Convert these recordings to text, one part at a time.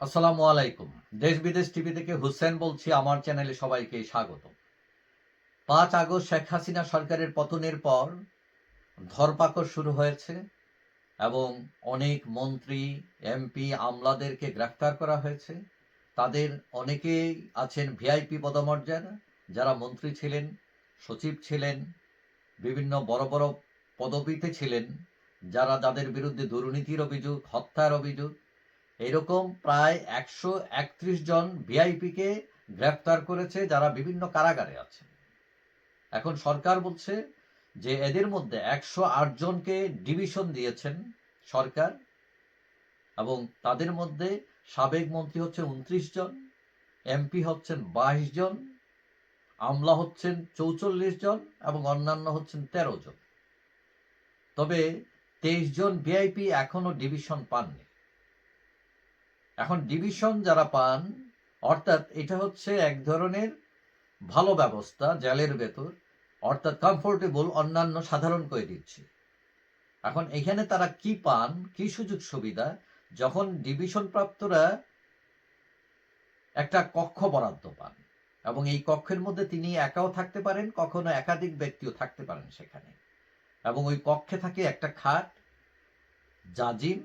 আসসালামু আলাইকুম। দেশ বিদেশ টিভি থেকে হুসেন বলছি। আমার চ্যানেলে সবাইকে স্বাগত। ৫ আগস্ট শেখ হাসিনা সরকারের পতনের পর ধরপাকড় শুরু হয়েছে এবং অনেক মন্ত্রী, এমপি, আমলাদেরকে গ্রেফতার করা হয়েছে। তাদের অনেকেই আছেন ভিআইপি পদমর্যাদা, যারা মন্ত্রী ছিলেন, সচিব ছিলেন, বিভিন্ন বড় বড় পদবিতে ছিলেন, যাদের বিরুদ্ধে দুর্নীতির অভিযোগ, হত্যার অভিযোগ, এরকম প্রায় ১৩১ জন ভিআইপিকে গ্রেফতার করেছে, যারা বিভিন্ন কারাগারে আছে। এখন সরকার বলছে যে এদের মধ্যে ১০৮ জনকে ডিভিশন দিয়েছেন সরকার, এবং তাদের মধ্যে সাবেক মন্ত্রী হচ্ছেন ২৯ জন, এমপি হচ্ছেন ২২ জন, আমলা হচ্ছেন ৪৪ জন এবং অন্যান্য হচ্ছেন ১৩ জন। তবে ২৩ জন ভিআইপি এখনো ডিভিশন পাননি। এখন ডিভিশন যারা পান, অর্থাৎ এটা হচ্ছে এক ধরনের ভালো ব্যবস্থা, জেলের ভেতর, অর্থাৎ কমফোর্টেবল, অন্যান্য সাধারণ করে দিচ্ছে। এখন এখানে তারা কি পান, কি সুযোগ সুবিধা? যখন ডিভিশন প্রাপ্তরা একটা কক্ষ বরাদ্দ পান, এবং এই কক্ষের মধ্যে তিনি একাও থাকতে পারেন, কখনো একাধিক ব্যক্তিও থাকতে পারেন সেখানে। এবং ওই কক্ষে থাকে একটা খাট, জাজিম,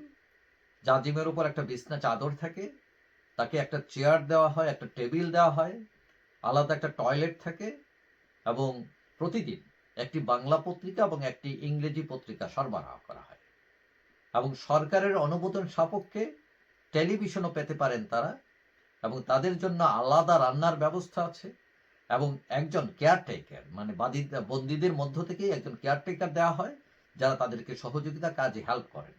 জাজিমের উপর একটা বিছনা চাদর থাকে, তাকে একটা চেয়ার দেওয়া হয়, একটা টেবিল দেওয়া হয়, আলাদা একটা টয়লেট থাকে, এবং প্রতিদিন একটি বাংলা পত্রিকা এবং একটি ইংরেজি পত্রিকা সরবরাহ করা হয়। এবং সরকারের অনুমোদন সাপেক্ষে টেলিভিশনও পেতে পারেন তারা, এবং তাদের জন্য আলাদা রান্নার ব্যবস্থা আছে, এবং একজন কেয়ারটেকার, মানে বন্দীদের মধ্য থেকেই একজন কেয়ারটেকার দেওয়া হয়, যারা তাদেরকে সহযোগিতা কাজে হেল্প করেন,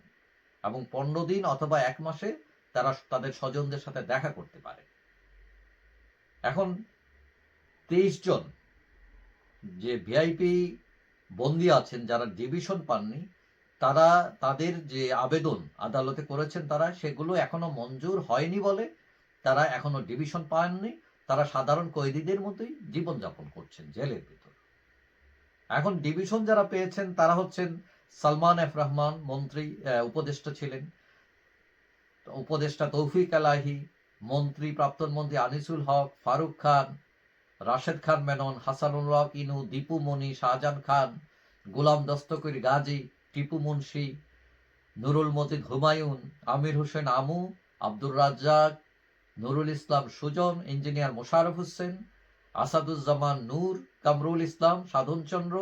এবং ১৫ দিন অথবা ১ মাসে তারা তাদের স্বজনদের সাথে দেখা করতে পারে। এখন ২৩ জন যে ভিআইপি বন্দী আছেন, যারা ডিভিশন পাননি, তারা তাদের যে আবেদন আদালতে করেছেন, তারা সেগুলো এখনো মঞ্জুর হয়নি বলে তারা এখনো ডিভিশন পাননি। তারা সাধারণ কয়েদিদের মতোই জীবনযাপন করছেন জেলের ভিতর। এখন ডিভিশন যারা পেয়েছেন তারা হচ্ছেন সালমান এফ রহমান, মন্ত্রী, উপদেষ্টা ছিলেন, উপদেষ্টা তৌফিক এলাহি, মন্ত্রী, প্রাক্তন মন্ত্রী আনিসুল হক, ফারুক খান, রাশেদ খান মেনন, হাসানুল হক ইনু, দীপু মনি, শাহজাহান খান, গোলাম দস্তগীর গাজী, টিপু মুন্সি, নুরুল মজিদ হুমায়ুন, আমির হোসেন আমু, আব্দুর রাজ্জাক, নুরুল ইসলাম সুজন, ইঞ্জিনিয়ার মোশাররফ হোসেন, আসাদুজ্জামান নূর, কামরুল ইসলাম, সাধনচন্দ্র,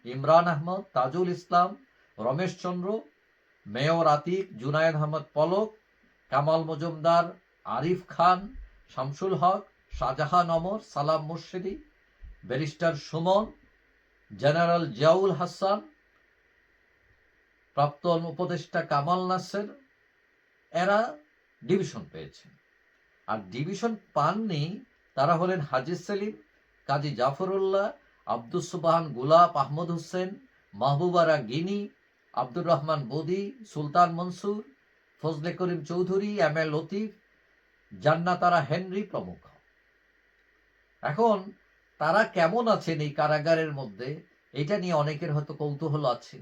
ইমরান আহমদ, তাজুল ইসলাম, রমেশ চন্দ্র, মেয়র আতিক, জুনায়েদ আহমদ পলক, কামাল মজুমদার, আরিফ খান, শামসুল হক, শাহজাহান অমর, সালাম মুর্শেদি, ব্যারিস্টার সুমন, জেনারেল জিয়াউল হাসান, প্রাক্তন উপদেষ্টা কামাল নাসের, এরা ডিভিশন পেয়েছেন। আর ডিভিশন পাননি তারা হলেন হাজি সেলিম, কাজী জাফরুল্লাহ, আব্দুস সুবহান গুলাব, আহমদ হোসেন, মাহবুবারা গিনি, আব্দুর রহমান বদি, সুলতান Mansur, Fazle Karim Chowdhury, M A Latif, Jannatara Henry প্রমুখ। এখন তারা কেমন আছেন এই কারাগারের মধ্যে, এটা নিয়ে অনেকের হয়তো কৌতূহল আছে।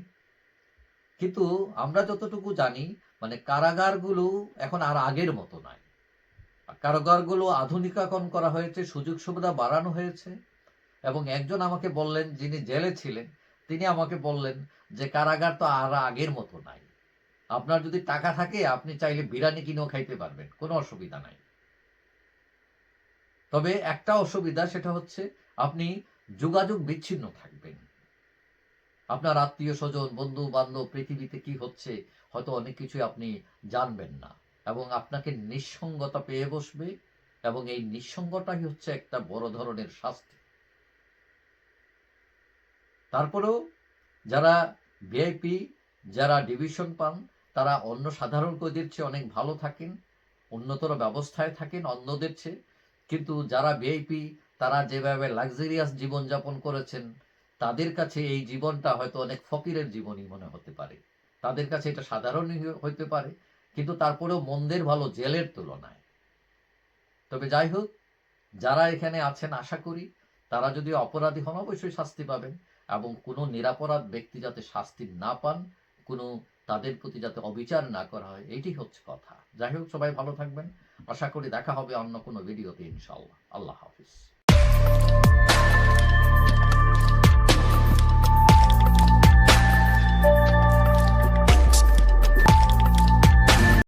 কিন্তু আমরা যতটুকু জানি, মানে কারাগারগুলো এখন আর আগের মতো নয়। কারাগারগুলো আধুনিকাকরণ করা হয়েছে, সুযোগ সুবিধা বাড়ানো হয়েছে। এবং একজন আমাকে বললেন, যিনি জেলে ছিলেন, তিনি আমাকে বললেন যে কারাগার তো আর আগের মতো নাই। আপনার যদি টাকা থাকে আপনি চাইলে বিরিয়ানি কিনেও খাইতে পারবেন, কোনো অসুবিধা নাই। তবে একটা অসুবিধা, সেটা হচ্ছে আপনি যোগাযোগ বিচ্ছিন্ন থাকবেন। আপনার আত্মীয় স্বজন, বন্ধু বান্ধব, পৃথিবীতে কি হচ্ছে হয়তো অনেক কিছুই আপনি জানবেন না, এবং আপনাকে নিঃসঙ্গতা পেয়ে বসবে, এবং এই নিঃসঙ্গতাই হচ্ছে একটা বড় ধরনের শাস্তি। তারপরেও যারা ভিআইপি, যারা ডিভিশন পান, তারা অন্য সাধারণ কয়েদির চেয়ে অনেক ভালো থাকেন, উন্নতর ব্যবস্থায় থাকেন অন্যদের চেয়ে। কিন্তু যারা ভিআইপি, তারা যেভাবে লাক্সারিয়াস জীবনযাপন করেছেন, তাদের কাছে এই জীবনটা হয়তো অনেক ফকিরের জীবনই মনে হতে পারে। তাদের কাছে এটা সাধারণই হইতে পারে, কিন্তু তারপরেও মন্দের ভালো জেলের তুলনায়। তবে যাই হোক, যারা এখানে আছেন, আশা করি তারা যদি অপরাধী হন অবশ্যই শাস্তি পাবেন, এবং কোনো নিরাপরাধ ব্যক্তি যাতে শাস্তি না পান, কোনো তাদের প্রতি যাতে অবিচার না করা হয়, এইটি হচ্ছে কথা। যাই হোক, সবাই ভালো থাকবেন। আশা করি দেখা হবে অন্য কোনো ভিডিওতে ইনশাআল্লাহ। আল্লাহ হাফিজ।